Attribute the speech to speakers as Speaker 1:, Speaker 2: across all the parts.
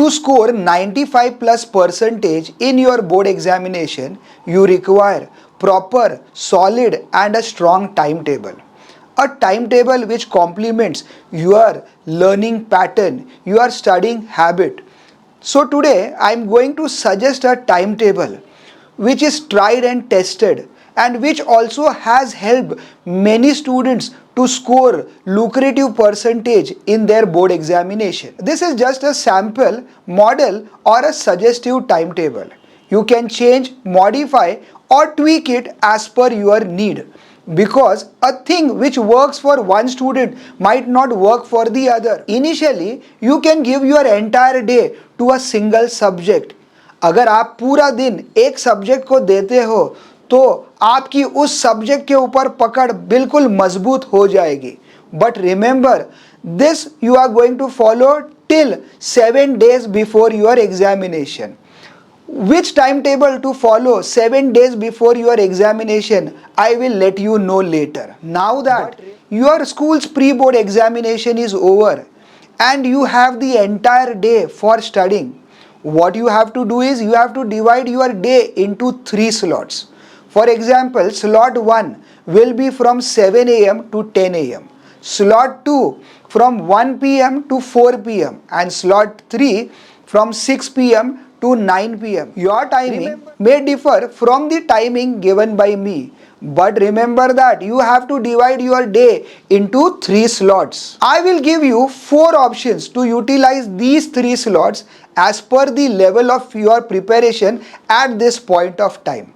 Speaker 1: To score 95 plus percentage in your board examination, you require proper, solid and a strong timetable. A timetable which complements your learning pattern, your studying habit. So today I am going to suggest a timetable which is tried and tested and which also has helped many students to score lucrative percentage in their board examination. This is just a sample, model or a suggestive timetable. You can change, modify or tweak it as per your need, because a thing which works for one student might not work for the other. Initially, you can give your entire day to a single subject. अगर आप पूरा दिन एक subject को देते हो तो आपकी उस सब्जेक्ट के ऊपर पकड़ बिल्कुल मजबूत हो जाएगी. But remember, this you are going to follow till 7 days before your examination. Which timetable to follow 7 days before your examination, I will let you know later. Now that your school's pre-board examination is over and you have the entire day for studying, what you have to do is you have to divide your day into 3 slots. For example, slot 1 will be from 7 a.m. to 10 a.m. Slot 2 from 1 p.m. to 4 p.m. and slot 3 from 6 p.m. to 9 p.m. Your timing may differ from the timing given by me, but remember that you have to divide your day into 3 slots. I will give you 4 options to utilize these 3 slots as per the level of your preparation at this point of time.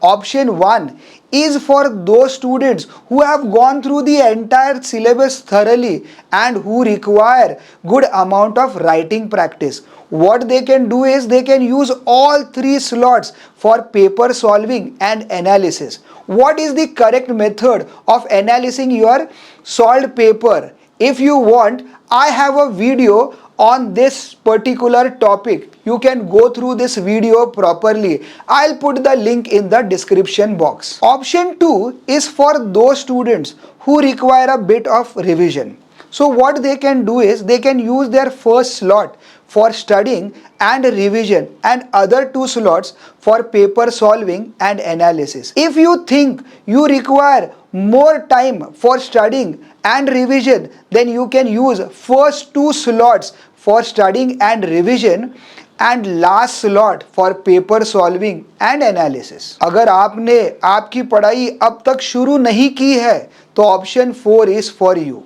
Speaker 1: Option 1 is for those students who have gone through the entire syllabus thoroughly and who require good amount of writing practice. What they can do is they can use all 3 slots for paper solving and analysis. What is the correct method of analyzing your solved paper? If you want, I have a video on this particular topic. You can go through this video properly. I'll put the link in the description box. Option 2 is for those students who require a bit of revision. So what they can do is they can use their first slot for studying and revision and other 2 slots for paper solving and analysis. If you think you require more time for studying and revision, then you can use first 2 slots for studying and revision and last slot for paper solving and analysis. अगर आपने आपकी पढ़ाई अब तक शुरू नहीं की है तो option 4 is for you.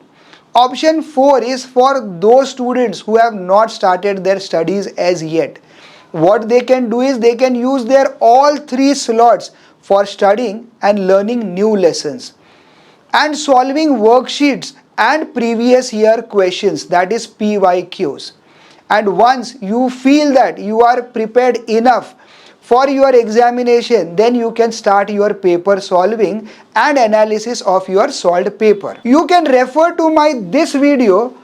Speaker 1: Option 4 is for those students who have not started their studies as yet. What they can do is they can use their all 3 slots for studying and learning new lessons and solving worksheets and previous year questions, that is PYQs. And once you feel that you are prepared enough for your examination, then you can start your paper solving and analysis of your solved paper. You can refer to this video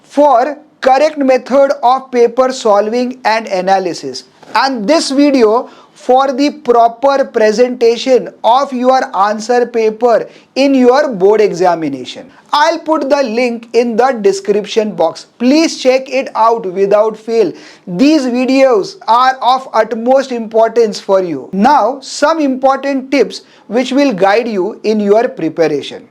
Speaker 1: for correct method of paper solving and analysis, and this video for the proper presentation of your answer paper in your board examination. I'll put the link in the description box. Please check it out without fail. These videos are of utmost importance for you. Now, some important tips which will guide you in your preparation.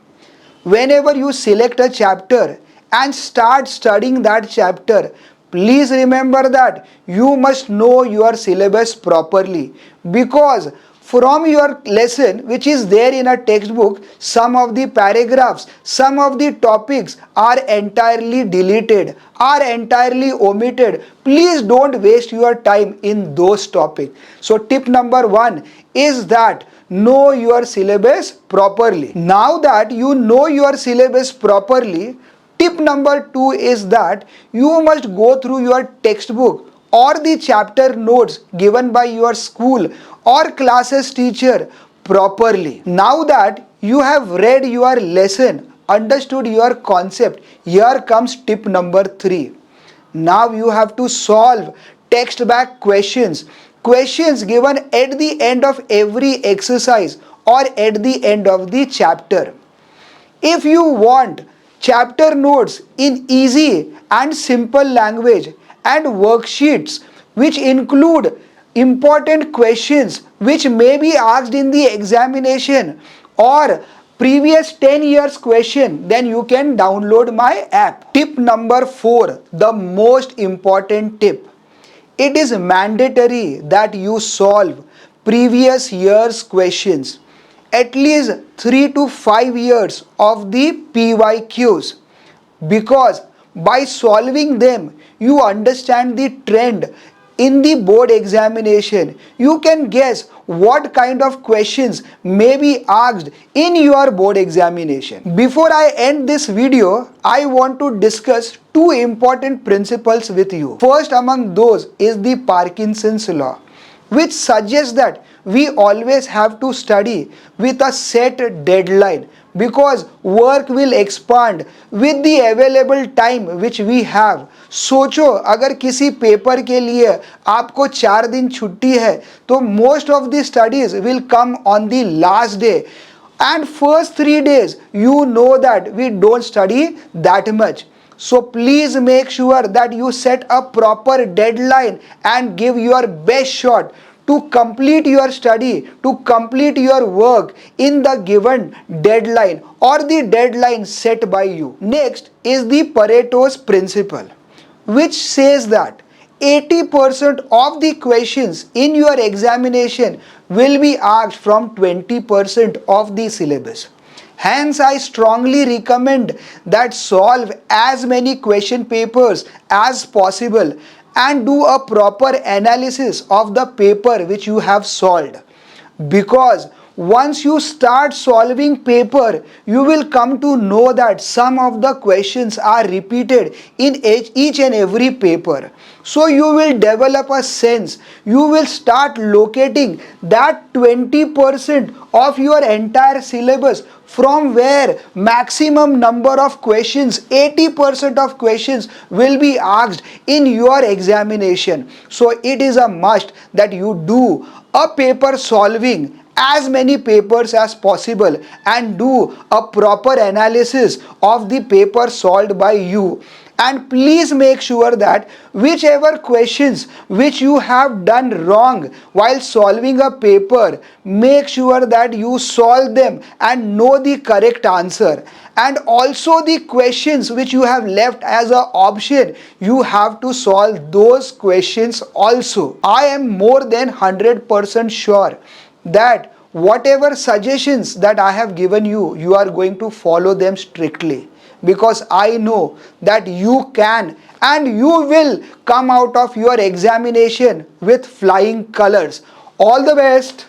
Speaker 1: Whenever you select a chapter and start studying that chapter, please remember that you must know your syllabus properly, because from your lesson which is there in a textbook, some of the paragraphs, some of the topics are entirely deleted, are entirely omitted. Please don't waste your time in those topics. So tip number 1 is that know your syllabus properly. Now that you know your syllabus properly, tip number 2 is that you must go through your textbook or the chapter notes given by your school or classes teacher properly. Now that you have read your lesson, understood your concept, here comes tip number 3. Now you have to solve text back questions. Questions given at the end of every exercise or at the end of the chapter. If you want chapter notes in easy and simple language and worksheets which include important questions which may be asked in the examination or previous 10 years question, then you can download my app. Tip number 4, the most important tip. It is mandatory that you solve previous year's questions, at least 3 to 5 years of the PYQs, because by solving them you understand the trend in the board examination. You can guess what kind of questions may be asked in your board examination. Before I end this video, I want to discuss two important principles with you. First among those is the Parkinson's law, which suggests that we always have to study with a set deadline, because work will expand with the available time which we have. सोचो अगर किसी paper के लिए आपको 4 दिन छुट्टी है तो most of the studies will come on the last day, and first 3 days you know that we don't study that much. So please make sure that you set a proper deadline and give your best shot to complete your study, to complete your work in the given deadline or the deadline set by you. Next is the Pareto's principle, which says that 80% of the questions in your examination will be asked from 20% of the syllabus. Hence, I strongly recommend that solve as many question papers as possible and do a proper analysis of the paper which you have solved. Because once you start solving paper, you will come to know that some of the questions are repeated in each and every paper. So you will develop a sense, you will start locating that 20% of your entire syllabus from where maximum number of questions, 80% of questions will be asked in your examination. So it is a must that you do a paper solving as many papers as possible and do a proper analysis of the paper solved by you. And please make sure that whichever questions which you have done wrong while solving a paper, make sure that you solve them and know the correct answer. And also the questions which you have left as an option, you have to solve those questions also. I am more than 100% sure that whatever suggestions that I have given you, you are going to follow them strictly, because I know that you can and you will come out of your examination with flying colors. All the best.